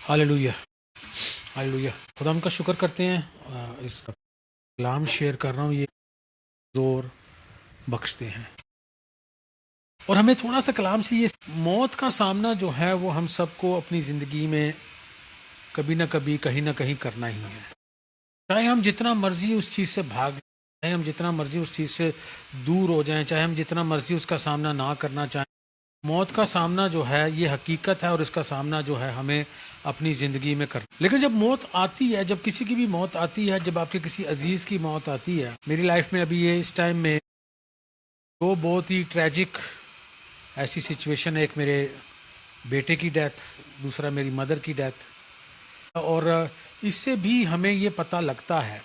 Hallelujah, hallelujah. خدا ہم کا شکر کرتے ہیں، اس کا کلام شیئر کر رہا ہوں، یہ زور بخشتے ہیں اور ہمیں تھوڑا سا کلام سے یہ موت کا سامنا جو ہے وہ ہم سب کو اپنی زندگی میں کبھی نہ کبھی کہیں نہ کہیں کرنا ہی ہے، چاہے ہم جتنا مرضی اس چیز سے بھاگ لیں، چاہے ہم جتنا مرضی اس چیز سے دور ہو جائیں، چاہے ہم جتنا مرضی اس کا سامنا نہ کرنا چاہیں، موت کا سامنا جو ہے یہ حقیقت ہے اور اس کا سامنا جو ہے ہمیں اپنی زندگی میں کرنا۔ لیکن جب موت آتی ہے، جب کسی کی بھی موت آتی ہے، جب آپ کے کسی عزیز کی موت آتی ہے، میری لائف میں ابھی یہ اس ٹائم میں دو بہت ہی ٹریجک ایسی سچویشن ہے، ایک میرے بیٹے کی ڈیتھ، دوسرا میری مدر کی ڈیتھ، اور اس سے بھی ہمیں یہ پتہ لگتا ہے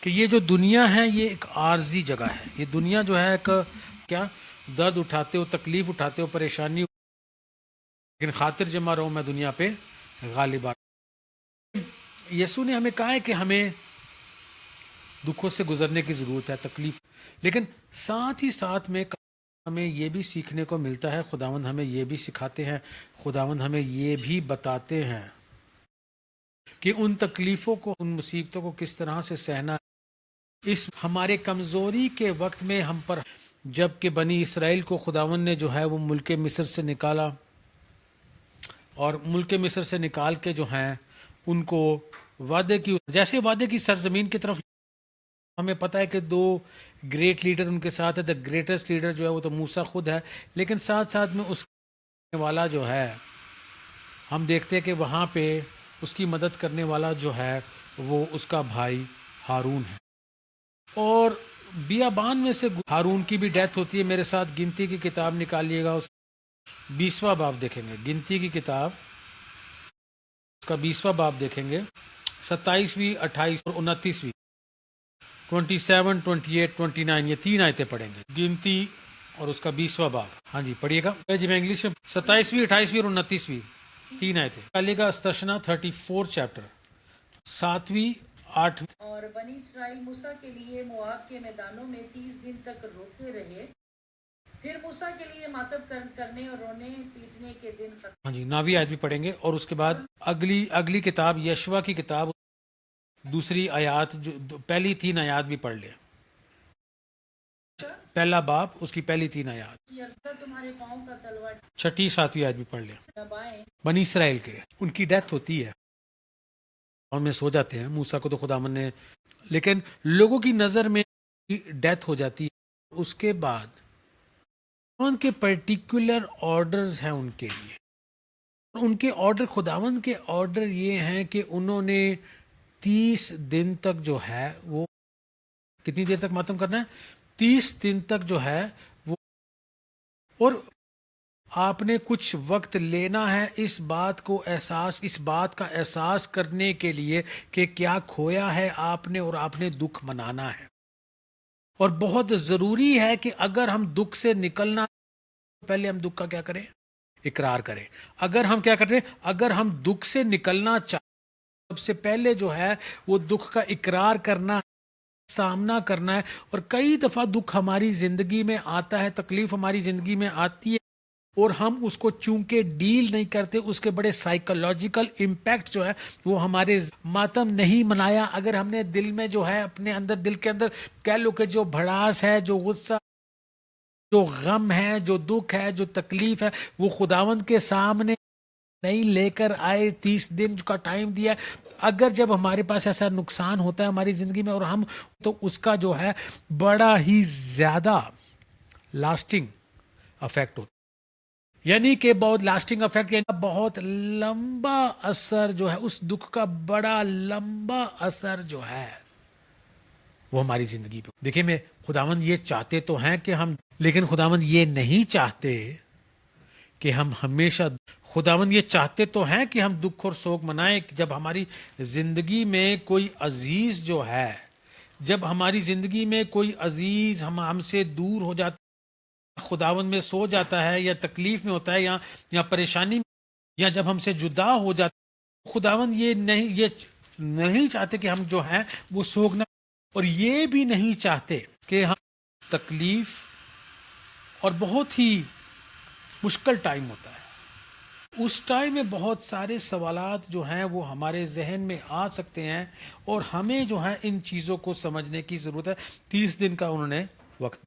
کہ یہ جو دنیا ہے یہ ایک عارضی جگہ ہے۔ یہ دنیا جو ہے ایک کیا درد اٹھاتے ہو، تکلیف اٹھاتے ہو، پریشانی، لیکن خاطر جمع رہو میں دنیا پہ غالب آ۔ یسوع نے ہمیں کہا ہے کہ ہمیں دکھوں سے گزرنے کی ضرورت ہے، تکلیف، لیکن ساتھ ہی ساتھ میں ہمیں یہ بھی سیکھنے کو ملتا ہے، خداوند ہمیں یہ بھی سکھاتے ہیں، خداوند ہمیں یہ بھی بتاتے ہیں کہ ان تکلیفوں کو، ان مصیبتوں کو کس طرح سے سہنا ہے۔ اس ہمارے کمزوری کے وقت میں ہم پر، جب کہ بنی اسرائیل کو خداوند نے جو ہے وہ ملک مصر سے نکالا، اور ملک مصر سے نکال کے جو ہیں ان کو وعدے کی، جیسے وعدے کی سرزمین کی طرف، ہمیں پتہ ہے کہ دو گریٹ لیڈر ان کے ساتھ ہے، دا گریٹسٹ لیڈر جو ہے وہ تو موسیٰ خود ہے، لیکن ساتھ ساتھ میں اس والا جو ہے، ہم دیکھتے ہیں کہ وہاں پہ اس کی مدد کرنے والا جو ہے وہ اس کا بھائی ہارون ہے، اور بیابان میں سے ہارون کی بھی ڈیتھ ہوتی ہے۔ میرے ساتھ گنتی کی کتاب نکالیے گا، اس 20واں باب دیکھیں گے، گنتی کی کتاب اس کا 20واں باب دیکھیں گے، 27ویں، 28 اور 29ویں، 27، 28، 29، یہ تین آیتیں پڑھیں گے، گنتی اور اس کا 20واں باب۔ ہاں جی پڑھیے گا جی، میں انگلش میں 27ویں، 28ویں اور 29ویں تین آیتیں نکالیے گا۔ استشنا 34 چیپٹر، 7ویں، 8ویں۔ اور بنی اسرائیل موسیٰ کے لیے مواب کے میدانوں میں 30 دن تک روکے رہے، پھر موسیٰ کے لیے ماتم کرنے اور رونے پیٹنے کے دن ختم۔ ہاں جی 9ویں آیت بھی پڑھیں گے، اور اس کے بعد اگلی کتاب یشوع کی کتاب، دوسری آیات، جو پہلی 3 آیات بھی پڑھ لیں، پہلا باب اس کی پہلی 3 آیات، تمہارے پاؤں کا تلوار، 6، 7ویں آیت بھی پڑھ لیں۔ دبائیں۔ بنی اسرائیل کے ان کی ڈیتھ ہوتی ہے اور میں سو جاتے ہیں، موسیٰ کو تو خداوند نے، لیکن لوگوں کی نظر میں ڈیتھ ہو جاتی ہے۔ اس کے بعد ان کے پرٹیکولر آرڈرز ہیں ان کے لیے، ان کے آرڈر، خداوند کے آرڈر یہ ہیں کہ انہوں نے 30 دن تک جو ہے وہ، کتنی دیر تک ماتم کرنا ہے؟ 30 دن تک جو ہے وہ، اور آپ نے کچھ وقت لینا ہے اس بات کا احساس کرنے کے لیے کہ کیا کھویا ہے آپ نے، اور آپ نے دکھ منانا ہے۔ اور بہت ضروری ہے کہ اگر ہم دکھ سے نکلنا، پہلے ہم دکھ کا کیا کریں؟ اقرار کریں۔ اگر ہم کیا کرتے ہیں؟ اگر ہم دکھ سے نکلنا چاہتے، سب سے پہلے جو ہے وہ دکھ کا اقرار کرنا، سامنا کرنا ہے۔ اور کئی دفعہ دکھ ہماری زندگی میں آتا ہے، تکلیف ہماری زندگی میں آتی ہے، اور ہم اس کو چونکہ ڈیل نہیں کرتے، اس کے بڑے سائیکولوجیکل امپیکٹ جو ہے وہ ہمارے ماتم نہیں منایا۔ اگر ہم نے دل میں جو ہے، اپنے اندر، دل کے اندر کہہ لو کہ جو بھڑاس ہے، جو غصہ، جو غم ہے، جو دکھ ہے، جو تکلیف ہے، وہ خداوند کے سامنے نہیں لے کر آئے، 30 دن کا ٹائم دیا، اگر جب ہمارے پاس ایسا نقصان ہوتا ہے ہماری زندگی میں، اور ہم تو اس کا جو ہے بڑا ہی زیادہ لاسٹنگ افیکٹ ہوتا ہے، یعنی کہ بہت لاسٹنگ افیکٹ، یعنی بہت لمبا اثر جو ہے، اس دکھ کا بڑا لمبا اثر جو ہے وہ ہماری زندگی پہ۔ دیکھیں، میں خداوند یہ چاہتے تو ہیں کہ ہم، لیکن خداوند یہ نہیں چاہتے کہ ہم ہمیشہ، خداوند یہ چاہتے تو ہیں کہ ہم دکھ اور سوگ منائیں، جب ہماری زندگی میں کوئی عزیز جو ہے، جب ہماری زندگی میں کوئی عزیز ہم سے دور ہو جاتا ہے، خداوند میں سو جاتا ہے، یا تکلیف میں ہوتا ہے، یا پریشانی میں، یا جب ہم سے جدا ہو جاتا ہے، خداوند یہ نہیں چاہتے کہ ہم جو ہیں وہ سوگ نہ، اور یہ بھی نہیں چاہتے کہ ہم تکلیف، اور بہت ہی مشکل ٹائم ہوتا ہے، اس ٹائم میں بہت سارے سوالات جو ہیں وہ ہمارے ذہن میں آ سکتے ہیں اور ہمیں جو ہے ان چیزوں کو سمجھنے کی ضرورت ہے. 30 دن کا انہوں نے وقت.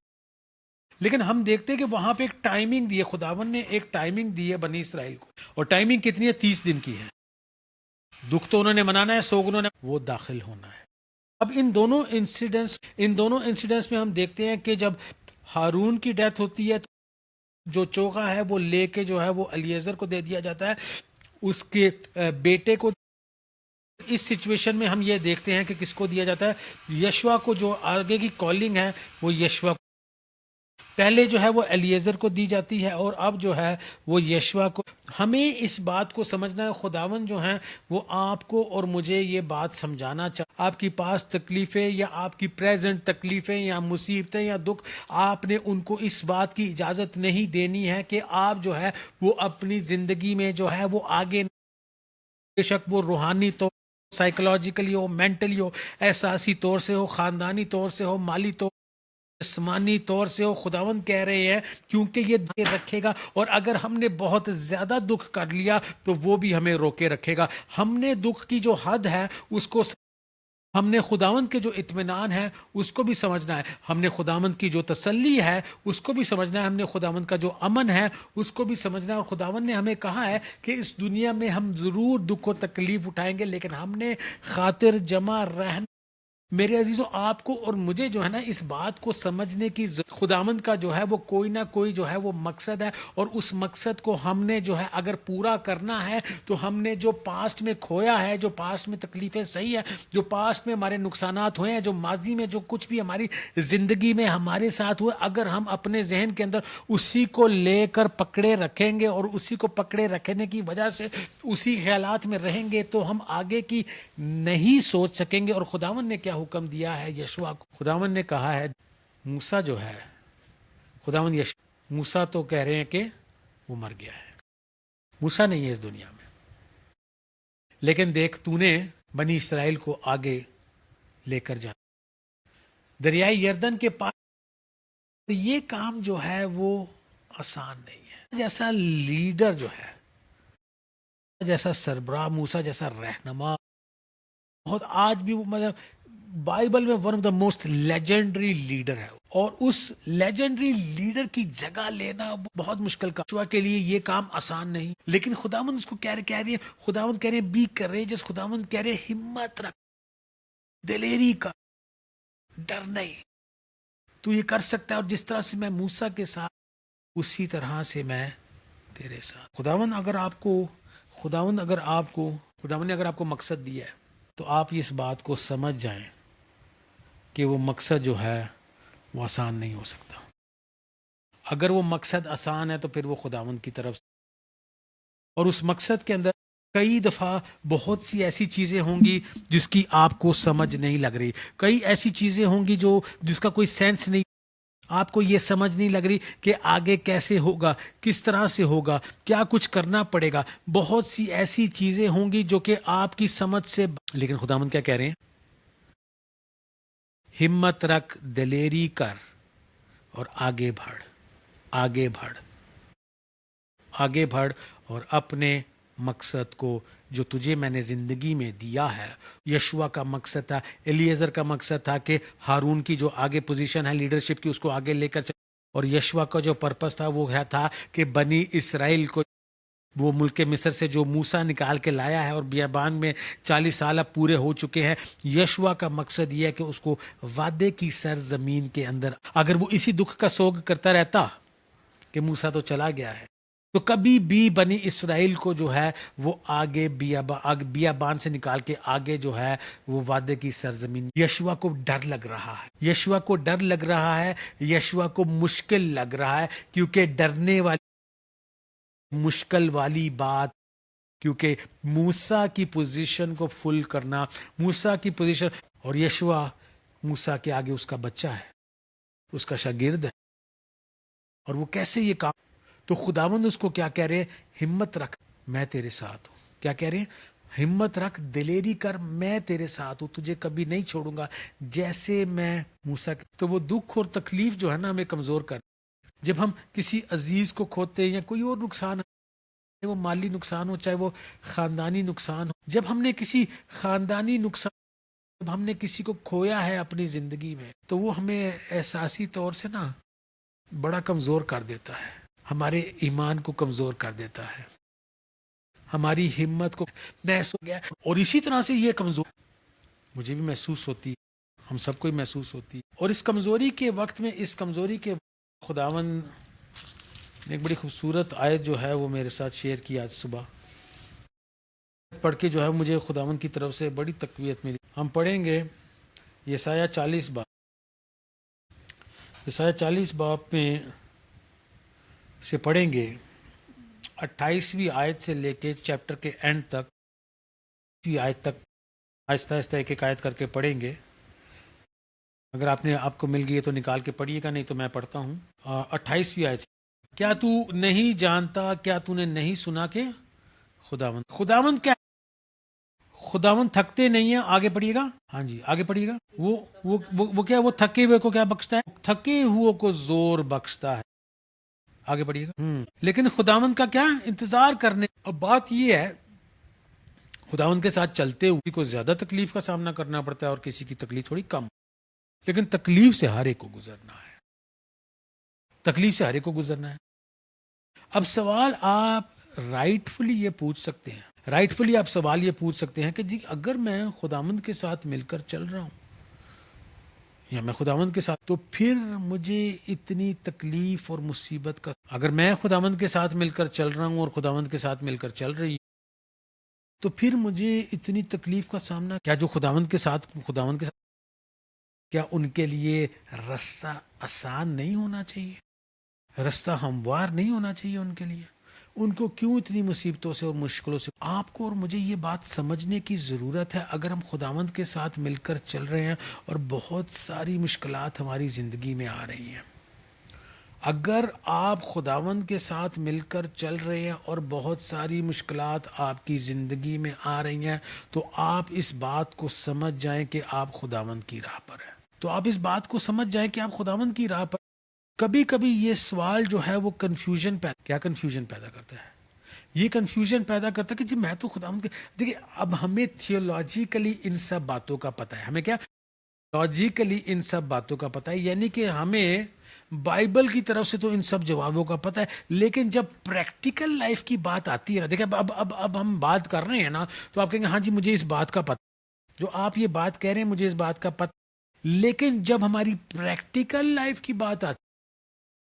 لیکن ہم دیکھتے ہیں کہ وہاں پہ ایک ٹائمنگ دی ہے, خداون نے ایک ٹائمنگ دی ہے بنی اسرائیل کو, اور ٹائمنگ کتنی ہے؟ 30 دن کی ہے. دکھ تو انہوں نے منانا ہے, سوگ انہوں نے وہ داخل ہونا ہے. اب ان دونوں انسیڈنٹس میں ہم دیکھتے ہیں کہ جب ہارون کی ڈیتھ ہوتی ہے تو جو چوغا ہے وہ لے کے جو ہے وہ الیعزر کو دے دیا جاتا ہے, اس کے بیٹے کو. اس سچویشن میں ہم یہ دیکھتے ہیں کہ کس کو دیا جاتا ہے؟ یشوا کو. جو آگے کی کالنگ ہے وہ یشوا پہلے جو ہے وہ الیعزر کو دی جاتی ہے, اور اب جو ہے وہ یشوا کو. ہمیں اس بات کو سمجھنا ہے, خداوند جو ہیں وہ آپ کو اور مجھے یہ بات سمجھانا چاہتے. آپ کی پاس تکلیفیں یا آپ کی پریزنٹ تکلیفیں یا مصیبتیں یا دکھ, آپ نے ان کو اس بات کی اجازت نہیں دینی ہے کہ آپ جو ہے وہ اپنی زندگی میں جو ہے وہ آگے, بے شک وہ روحانی طور, سائیکولوجیکلی ہو, مینٹلی ہو, احساسی طور سے ہو, خاندانی طور سے ہو, مالی طور, جسمانی طور سے ہو. خداوند کہہ رہے ہیں کیونکہ یہ رکھے گا, اور اگر ہم نے بہت زیادہ دکھ کر لیا تو وہ بھی ہمیں روکے رکھے گا. ہم نے دکھ کی جو حد ہے اس کو, ہم نے خداوند کے جو اطمینان ہے اس کو بھی سمجھنا ہے, ہم نے خداوند کی جو تسلی ہے اس کو بھی سمجھنا ہے, ہم نے خداوند کا جو امن ہے اس کو بھی سمجھنا ہے. اور خداوند نے ہمیں کہا ہے کہ اس دنیا میں ہم ضرور دکھ و تکلیف اٹھائیں گے, لیکن ہم نے خاطر جمع رہنا. میرے عزیزوں, آپ کو اور مجھے جو ہے نا اس بات کو سمجھنے کی خداوند کا جو ہے وہ کوئی نہ کوئی جو ہے وہ مقصد ہے, اور اس مقصد کو ہم نے جو ہے اگر پورا کرنا ہے تو ہم نے جو پاسٹ میں کھویا ہے, جو پاسٹ میں تکلیفیں صحیح ہے, جو پاسٹ میں ہمارے نقصانات ہوئے ہیں, جو ماضی میں جو کچھ بھی ہماری زندگی میں ہمارے ساتھ ہوئے, اگر ہم اپنے ذہن کے اندر اسی کو لے کر پکڑے رکھیں گے اور اسی کو پکڑے رکھنے کی وجہ سے اسی خیالات میں رہیں گے تو ہم آگے کی نہیں سوچ سکیں گے. اور خداوند نے کیا حکم دیا ہے یشوا کو؟ خداوند نے کہا ہے, موسیٰ جو ہے, خداوند موسیٰ تو کہہ رہے ہیں کہ وہ مر گیا ہے, موسیٰ نہیں ہے اس دنیا میں, لیکن دیکھ تو نے بنی اسرائیل کو آگے لے کر جانا دریائے یردن کے پاس. یہ کام جو ہے وہ آسان نہیں ہے. جیسا لیڈر جو ہے, جیسا سربراہ, موسیٰ جیسا رہنما, بہت آج بھی وہ مطلب بائبل میں one of the most legendary leader ہے, اور اس لیجنڈری لیڈر کی جگہ لینا بہت مشکل کام. یشوع کے لیے یہ کام آسان نہیں, لیکن خداوند اس کو کہہ رہے ہیں, خداوند کہہ رہے ہیں بی کریجس, خداوند کہہ رہے ہیں ہمت رکھ, دلیری کا, ڈر نہیں, تو یہ کر سکتا ہے. اور جس طرح سے میں موسیٰ کے ساتھ اسی طرح سے میں تیرے ساتھ. خداوند نے اگر آپ کو مقصد دیا ہے تو آپ اس بات کو سمجھ جائیں کہ وہ مقصد جو ہے وہ آسان نہیں ہو سکتا. اگر وہ مقصد آسان ہے تو پھر وہ خداوند کی طرف سے, اور اس مقصد کے اندر کئی دفعہ بہت سی ایسی چیزیں ہوں گی جس کی آپ کو سمجھ نہیں لگ رہی, کئی ایسی چیزیں ہوں گی جس کا کوئی سینس نہیں, آپ کو یہ سمجھ نہیں لگ رہی کہ آگے کیسے ہوگا, کس طرح سے ہوگا, کیا کچھ کرنا پڑے گا. بہت سی ایسی چیزیں ہوں گی جو کہ آپ کی سمجھ سے, لیکن خداوند کیا کہہ رہے ہیں؟ ہمت رکھ, دلیری کر اور آگے بڑھ, آگے بڑھ, آگے بڑھ, اور اپنے مقصد کو جو تجھے میں نے زندگی میں دیا ہے. یشوع کا مقصد تھا, الیعزر کا مقصد تھا کہ ہارون کی جو آگے پوزیشن ہے لیڈرشپ کی اس کو آگے لے کر چل, اور یشوع کا جو پرپس تھا وہ تھا کہ بنی اسرائیل کو وہ ملک مصر سے جو موسیٰ نکال کے لایا ہے, اور بیابان میں 40 سال اب پورے ہو چکے ہیں. یشوع کا مقصد یہ ہے کہ اس کو وعدے کی سرزمین کے اندر, اگر وہ اسی دکھ کا سوگ کرتا رہتا کہ موسیٰ تو چلا گیا ہے, تو کبھی بھی بنی اسرائیل کو جو ہے وہ آگے بیابان سے نکال کے آگے جو ہے وہ وعدے کی سرزمین. یشوع کو ڈر لگ رہا ہے, یشوع کو ڈر لگ رہا ہے, یشوع کو مشکل لگ رہا ہے, کیونکہ ڈرنے والی مشکل والی بات, کیونکہ موسیٰ کی پوزیشن کو فل کرنا, موسیٰ کی پوزیشن, اور یشوع موسیٰ کے آگے اس کا بچہ ہے, اس کا شاگرد ہے, اور وہ کیسے یہ کام. تو خداوند اس کو کیا کہہ رہے ہیں؟ ہمت رکھ, میں تیرے ساتھ ہوں. کیا کہہ رہے ہیں؟ ہمت رکھ, دلیری کر, میں تیرے ساتھ ہوں, تجھے کبھی نہیں چھوڑوں گا جیسے میں موسیٰ. تو وہ دکھ اور تکلیف جو ہے نا ہمیں کمزور کر, جب ہم کسی عزیز کو کھوتے ہیں یا کوئی اور نقصان وہ مالی نقصان ہو چاہے وہ خاندانی نقصان ہو. جب ہم نے کسی خاندانی نقصان، جب ہم نے کسی کو کھویا ہے اپنی زندگی میں، تو وہ ہمیں احساسی طور سے نا بڑا کمزور کر دیتا ہے، ہمارے ایمان کو کمزور کر دیتا ہے، ہماری ہمت کو نیس ہو گیا. اور اسی طرح سے یہ کمزور مجھے بھی محسوس ہوتی ہے، ہم سب کو ہی محسوس ہوتی ہے. اور اس کمزوری کے وقت میں، اس کمزوری کے خداون نے ایک بڑی خوبصورت آیت جو ہے وہ میرے ساتھ شیئر کی آج صبح. پڑھ کے جو ہے مجھے خداون کی طرف سے بڑی تقویت ملی. ہم پڑھیں گے یسایہ 40 باب، یسایہ 40 باب میں سے پڑھیں گے 28ویں آیت سے لے کے چیپٹر کے اینڈ تک، آیت تک آہستہ آہستہ ایک ایک آیت کر کے پڑھیں گے. اگر آپ کو مل گئی ہے تو نکال کے پڑھیے گا، نہیں تو میں پڑھتا ہوں. 28ویں آیت سے، کیا تو نہیں جانتا، کیا تو نے نہیں سنا کہ خداوند کیا، خداوند تھکتے نہیں ہیں. آگے پڑھیے گا، ہاں جی آگے پڑھیے گا. وہ کیا، وہ تھکے ہوئے کو کیا بخشتا ہے؟ تھکے ہوئے کو زور بخشتا ہے. آگے پڑھیے گا. لیکن خداوند کا کیا انتظار کرنے. اب بات یہ ہے، خداوند کے ساتھ چلتے ہوئے کو زیادہ تکلیف کا سامنا کرنا پڑتا ہے اور کسی کی تکلیف تھوڑی کم، لیکن تکلیف سے ہر ایک کو گزرنا ہے، تکلیف سے ہر ایک کو گزرنا ہے. اب سوال آپ رائٹ فلی یہ پوچھ سکتے ہیں، رائٹ فلی آپ سوال یہ پوچھ سکتے ہیں کہ جی اگر میں خداوند کے ساتھ مل کر چل رہا ہوں یا میں خداوند کے ساتھ، تو پھر مجھے اتنی تکلیف اور مصیبت کا، اگر میں خداوند کے ساتھ مل کر چل رہا ہوں اور خداوند کے ساتھ مل کر چل رہی ہوں، تو پھر مجھے اتنی تکلیف کا سامنا، کیا جو خداوند کے ساتھ کیا ان کے لیے رستہ آسان نہیں ہونا چاہیے، رستہ ہموار نہیں ہونا چاہیے ان کے لیے؟ ان کو کیوں اتنی مصیبتوں سے اور مشکلوں سے؟ آپ کو اور مجھے یہ بات سمجھنے کی ضرورت ہے. اگر ہم خداوند کے ساتھ مل کر چل رہے ہیں اور بہت ساری مشکلات ہماری زندگی میں آ رہی ہیں، اگر آپ خداوند کے ساتھ مل کر چل رہے ہیں اور بہت ساری مشکلات آپ کی زندگی میں آ رہی ہیں، تو آپ اس بات کو سمجھ جائیں کہ آپ خداوند کی راہ پر ہیں. تو آپ اس بات کو سمجھ جائیں کہ آپ خداوند کی راہ پر. کبھی کبھی یہ سوال جو ہے وہ کنفیوژن پیدا کرتا ہے. یہ کنفیوژن پیدا کرتا ہے کہ جی میں تو خداوند کے، دیکھیے اب ہمیں تھیولوجیکلی ان سب باتوں کا پتہ ہے، ہمیں کیا لاجیکلی ان سب باتوں کا پتہ ہے، یعنی کہ ہمیں بائبل کی طرف سے تو ان سب جوابوں کا پتہ ہے. لیکن جب پریکٹیکل لائف کی بات آتی ہے نا، دیکھیں اب ہم بات کر رہے ہیں نا، تو آپ کہیں گے ہاں جی مجھے اس بات کا پتہ، جو آپ یہ بات کہہ رہے ہیں مجھے اس بات کا پتہ. لیکن جب ہماری پریکٹیکل لائف کی بات آتی،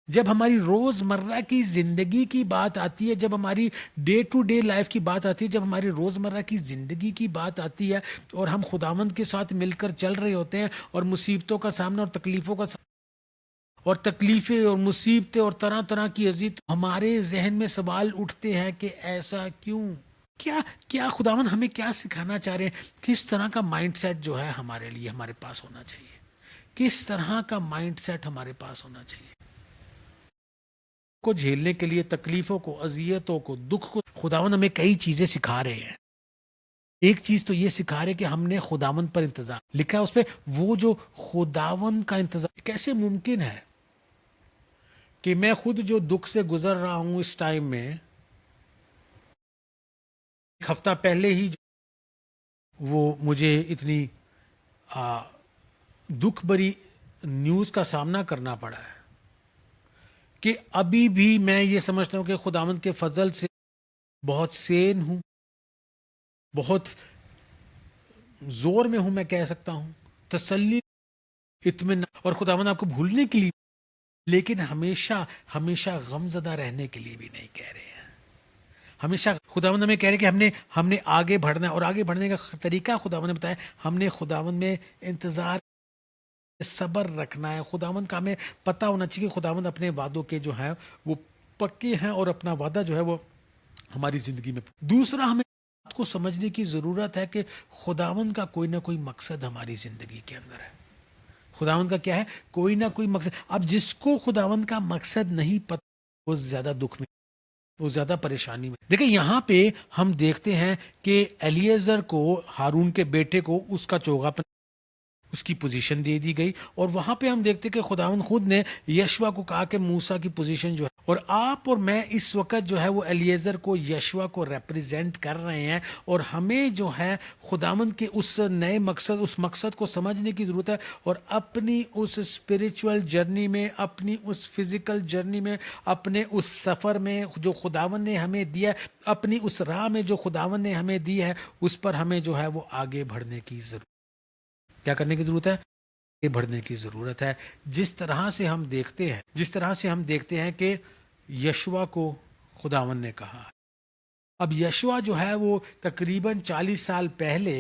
جب ہماری روزمرہ کی زندگی کی بات آتی ہے، جب ہماری ڈے ٹو ڈے لائف کی بات آتی ہے، جب ہماری روزمرہ کی زندگی کی بات آتی ہے اور ہم خداوند کے ساتھ مل کر چل رہے ہوتے ہیں اور مصیبتوں کا سامنا اور تکلیفوں کا اور تکلیفیں اور مصیبتیں اور طرح طرح کی اذیت، ہمارے ذہن میں سوال اٹھتے ہیں کہ ایسا کیوں؟ کیا خداوند ہمیں کیا سکھانا چاہ رہے ہیں؟ کس طرح کا مائنڈ سیٹ جو ہے ہمارے لیے ہمارے پاس ہونا چاہیے؟ کس طرح کا مائنڈ سیٹ ہمارے پاس ہونا چاہیے کو جھیلنے کے لیے؟ تکلیفوں کو، اذیتوں کو، دکھ کو. خداوند ہمیں کئی چیزیں سکھا رہے ہیں. ایک چیز تو یہ سکھا رہے کہ ہم نے خداوند پر انتظار لکھا ہے اس پہ، وہ جو خداوند کا انتظار. کیسے ممکن ہے کہ میں خود جو دکھ سے گزر رہا ہوں اس ٹائم میں، ایک ہفتہ پہلے ہی وہ مجھے اتنی دکھ بری نیوز کا سامنا کرنا پڑا ہے کہ ابھی بھی میں یہ سمجھتا ہوں کہ خداوند کے فضل سے بہت سین ہوں، بہت زور میں ہوں، میں کہہ سکتا ہوں، تسلی، اطمینان. اور خداوند آپ کو بھولنے کے لیے، لیکن ہمیشہ غم زدہ رہنے کے لیے بھی نہیں کہہ رہے ہیں. ہمیشہ خداوند ہمیں کہہ رہے کہ ہم نے آگے بڑھنا ہے، اور آگے بڑھنے کا طریقہ خداوند نے بتایا. ہم نے خداوند میں انتظار، صبر رکھنا ہے. خداوند کا ہمیں پتہ ہونا چاہیے کہ خداوند اپنے وعدوں کے جو ہیں وہ پکے ہیں، اور اپنا وعدہ جو ہے وہ ہماری زندگی میں. دوسرا، ہمیں بات کو سمجھنے کی ضرورت ہے کہ خداوند کا کوئی نہ کوئی مقصد ہماری زندگی کے اندر ہے. خداوند کا کیا ہے؟ کوئی نہ کوئی مقصد. اب جس کو خداوند کا مقصد نہیں پتہ، وہ زیادہ دکھ میں، وہ زیادہ پریشانی میں. دیکھیں یہاں پہ ہم دیکھتے ہیں کہ الیعزر کو، ہارون کے بیٹے کو، اس کا چوغا اس کی پوزیشن دے دی گئی، اور وہاں پہ ہم دیکھتے کہ خداوند خود نے یشوا کو کہا کہ موسیٰ کی پوزیشن جو ہے، اور آپ اور میں اس وقت جو ہے وہ الیعزر کو، یشوا کو ریپریزنٹ کر رہے ہیں، اور ہمیں جو ہے خداوند کے اس نئے مقصد، اس مقصد کو سمجھنے کی ضرورت ہے، اور اپنی اس اسپریچول جرنی میں، اپنی اس فزیکل جرنی میں، اپنے اس سفر میں جو خداوند نے ہمیں دیا ہے، اپنی اس راہ میں جو خداوند نے ہمیں دی ہے، اس پر ہمیں جو ہے وہ آگے بڑھنے کی ضرورت، کیا کرنے کی ضرورت ہے؟ آگے بڑھنے کی ضرورت ہے۔ جس طرح سے ہم دیکھتے ہیں کہ یشوا کو خداوند نے کہا، اب یشوا جو ہے وہ تقریباً 40 سال پہلے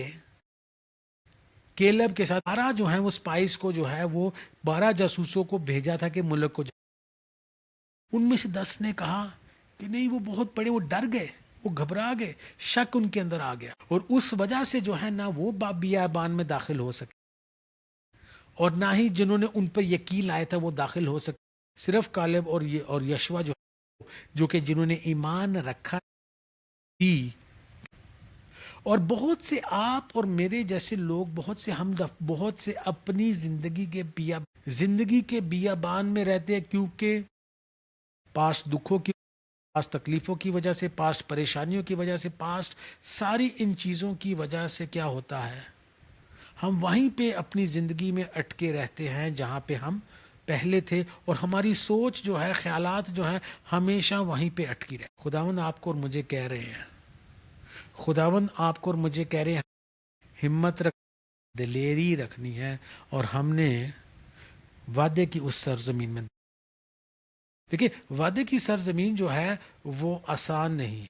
کیلب کے ساتھ 12 جو ہیں وہ سپائس کو جو ہے وہ 12 جاسوسوں کو بھیجا تھا کہ ملک کو ان میں سے 10 نے کہا کہ نہیں، وہ بہت بڑے، وہ ڈر گئے، وہ گھبرا گئے، شک ان کے اندر آ گیا، اور اس وجہ سے جو ہے نہ وہ بیابان میں داخل ہو سکے، اور نہ ہی جنہوں نے ان پر یقین لایا تھا وہ داخل ہو سکے، صرف کالب اور یشوا جو کہ جنہوں نے ایمان رکھا تھی۔ اور بہت سے آپ اور میرے جیسے لوگ، بہت سے اپنی زندگی کے بیابان میں رہتے ہیں، کیونکہ پاسٹ دکھوں کی، پاسٹ تکلیفوں کی وجہ سے، پاسٹ پریشانیوں کی وجہ سے، پاسٹ ساری ان چیزوں کی وجہ سے کیا ہوتا ہے، ہم وہیں پہ اپنی زندگی میں اٹکے رہتے ہیں جہاں پہ ہم پہلے تھے، اور ہماری سوچ جو ہے، خیالات جو ہیں، ہمیشہ وہیں پہ اٹکی رہے۔ خداوند آپ کو اور مجھے کہہ رہے ہیں، ہمت رکھ، دلیری رکھنی ہے، اور ہم نے وعدے کی اس سرزمین میں، دیکھیے وعدے کی سرزمین جو ہے وہ آسان نہیں،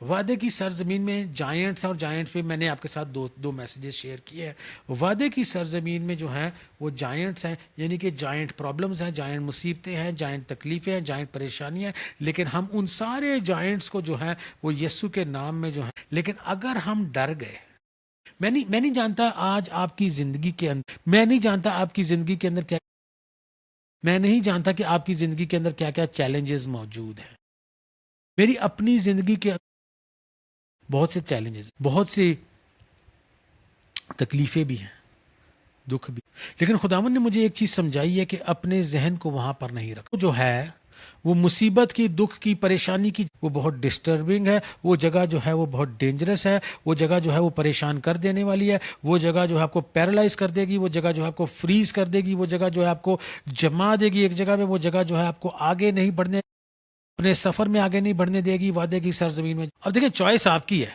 وعدے کی سرزمین میں جائنٹس ہیں، اور جائنٹس پہ میں نے آپ کے ساتھ دو میسیجز شیئر کیے ہیں۔ وعدے کی سرزمین میں جو ہیں وہ جائنٹس ہیں، یعنی کہ جائنٹ پرابلمز ہیں، جائنٹ مصیبتیں ہیں، جائنٹ تکلیفیں ہیں، جائنٹ پریشانیاں ہیں، لیکن ہم ان سارے جائنٹس کو جو ہے وہ یسوع کے نام میں جو ہے، لیکن اگر ہم ڈر گئے، میں نہیں جانتا آج آپ کی زندگی کے اندر، میں نہیں جانتا آپ کی زندگی کے اندر کیا، میں نہیں جانتا کہ آپ کی زندگی کے اندر کیا کیا چیلنجز موجود ہیں۔ میری اپنی زندگی کے اندر بہت سے چیلنجز، بہت سی تکلیفیں بھی ہیں، دکھ بھی، لیکن خداوند نے مجھے ایک چیز سمجھائی ہے کہ اپنے ذہن کو وہاں پر نہیں رکھو، جو ہے وہ مصیبت کی، دکھ کی، پریشانی کی، وہ بہت ڈسٹربنگ ہے، وہ جگہ جو ہے وہ بہت ڈینجرس ہے، وہ جگہ جو ہے وہ پریشان کر دینے والی ہے، وہ جگہ جو ہے آپ کو پیرالائز کر دے گی، وہ جگہ جو ہے آپ کو فریز کر دے گی، وہ جگہ جو ہے آپ کو جما دے گی ایک جگہ پہ، وہ جگہ جو ہے آپ کو آگے نہیں بڑھنے، اپنے سفر میں آگے نہیں بڑھنے دے گی، وعدے کی سرزمین میں۔ اب دیکھیں چوائس آپ کی ہے،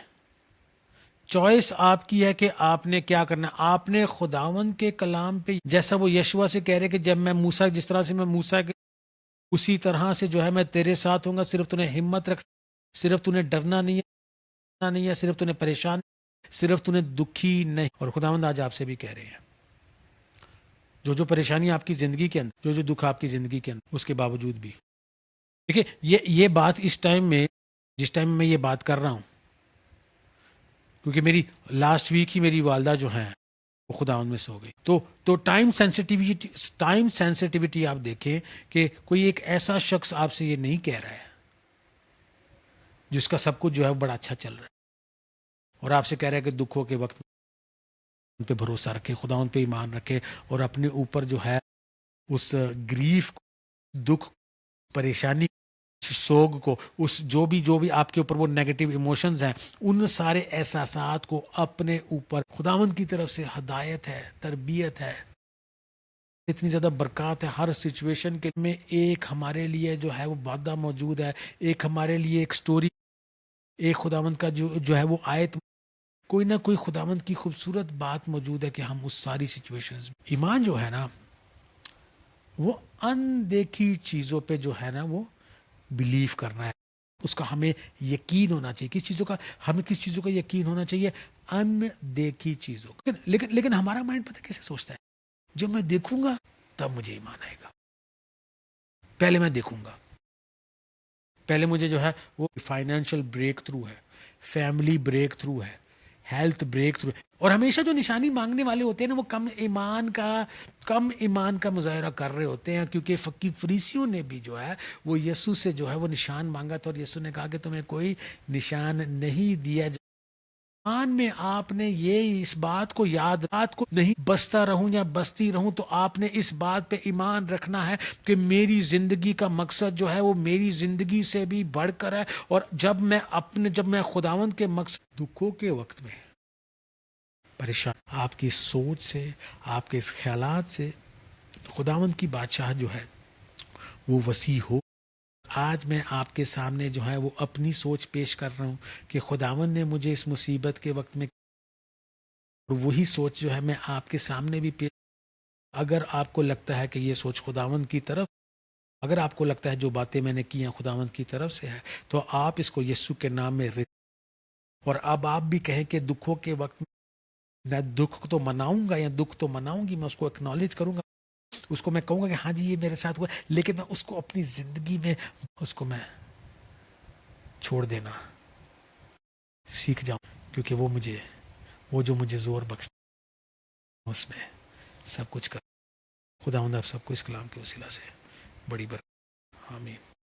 چوائس آپ کی ہے کہ آپ نے کیا کرنا ہے۔ آپ نے خداوند کے کلام پہ، جیسا وہ یشوا سے کہہ رہے کہ جب میں موسیٰ، جس طرح سے میں موسیٰ کے، اسی طرح سے جو ہے میں تیرے ساتھ ہوں گا، صرف تو نے ہمت رکھ، صرف تو نے ڈرنا نہیں ہے، صرف تو نے پریشان، صرف تو نے دکھی نہیں۔ اور خداوند آج آپ سے بھی کہہ رہے ہیں، جو پریشانی آپ کی زندگی کے اندر، جو دکھ آپ کی زندگی کے اندر، اس کے باوجود بھی دیکھیں یہ بات اس ٹائم میں، جس ٹائم میں یہ بات کر رہا ہوں، کیونکہ میری لاسٹ ویک ہی میری والدہ جو ہیں وہ خداوند میں سو گئی، تو ٹائم سینسٹیوٹی آپ دیکھیں کہ کوئی ایک ایسا شخص آپ سے یہ نہیں کہہ رہا ہے جس کا سب کچھ جو ہے بڑا اچھا چل رہا ہے، اور آپ سے کہہ رہا ہے کہ دکھوں کے وقت ان پہ بھروسہ رکھے، خداوند پہ ایمان رکھے، اور اپنے اوپر جو ہے اس گریف، دکھ، پریشانی، سوگ کو، اس جو بھی آپ کے اوپر وہ نیگیٹو ایموشنز ہیں، ان سارے احساسات کو اپنے اوپر، خداوند کی طرف سے ہدایت ہے، تربیت ہے، اتنی زیادہ برکات ہے ہر سچویشن کے میں۔ ایک ہمارے لیے جو ہے وہ وعدہ موجود ہے، ایک ہمارے لیے ایک سٹوری، ایک خداوند کا جو ہے وہ آیت، کوئی نہ کوئی خداوند کی خوبصورت بات موجود ہے کہ ہم اس ساری سچویشنز میں، ایمان جو ہے نا وہ اندیکھی چیزوں پہ جو ہے نا وہ بلیو کرنا ہے، اس کا ہمیں یقین ہونا چاہیے۔ ہمیں کس چیزوں کا یقین ہونا چاہیے؟ اندیکھی چیزوں کا۔ لیکن ہمارا مائنڈ پتہ کیسے سوچتا ہے؟ جب میں دیکھوں گا تب مجھے ایمان آئے گا، پہلے میں دیکھوں گا، پہلے مجھے جو ہے وہ فائنینشیل بریک تھرو ہے، فیملی بریک تھرو ہے، ہیلتھ بریک تھرو ہے۔ اور ہمیشہ جو نشانی مانگنے والے ہوتے ہیں نا وہ کم ایمان کا مظاہرہ کر رہے ہوتے ہیں، کیونکہ فریسیوں نے بھی جو ہے وہ یسوع سے جو ہے وہ نشان مانگا تھا، اور یسوع نے کہا کہ تمہیں کوئی نشان نہیں دیا آن میں آپ نے یہ اس بات کو یاد رات کو نہیں بستا رہوں یا بستی رہوں، تو آپ نے اس بات پہ ایمان رکھنا ہے کہ میری زندگی کا مقصد جو ہے وہ میری زندگی سے بھی بڑھ کر ہے. اور جب میں خداوند کے مقصد دکھوں کے وقت میں پریشان، آپ کی سوچ سے، آپ کے اس خیالات سے خداوند کی بادشاہ جو ہے وہ وسیع ہو. آج میں آپ کے سامنے جو ہے وہ اپنی سوچ پیش کر رہا ہوں کہ خداوند نے مجھے اس مصیبت کے وقت میں، وہی سوچ جو ہے میں آپ کے سامنے بھی پیش. اگر آپ کو لگتا ہے کہ یہ سوچ خداوند کی طرف، اگر آپ کو لگتا ہے جو باتیں میں نے کی ہیں خداوند کی طرف سے ہے، تو آپ اس کو یسوع کے نام میں اور اب آپ بھی کہیں کہ دکھوں کے وقت میں دکھ تو مناؤں گا یا دکھ تو مناؤں گی، میں اس کو اکنالج کروں گا، اس کو میں کہوں گا کہ ہاں جی یہ میرے ساتھ ہوا، لیکن میں اس کو اپنی زندگی میں اس کو میں چھوڑ دینا سیکھ جاؤں، کیونکہ وہ جو مجھے زور بخش اس میں سب کچھ کر. خداوند آپ سب کو اس کلام کے وسیلہ سے بڑی برکت. آمین.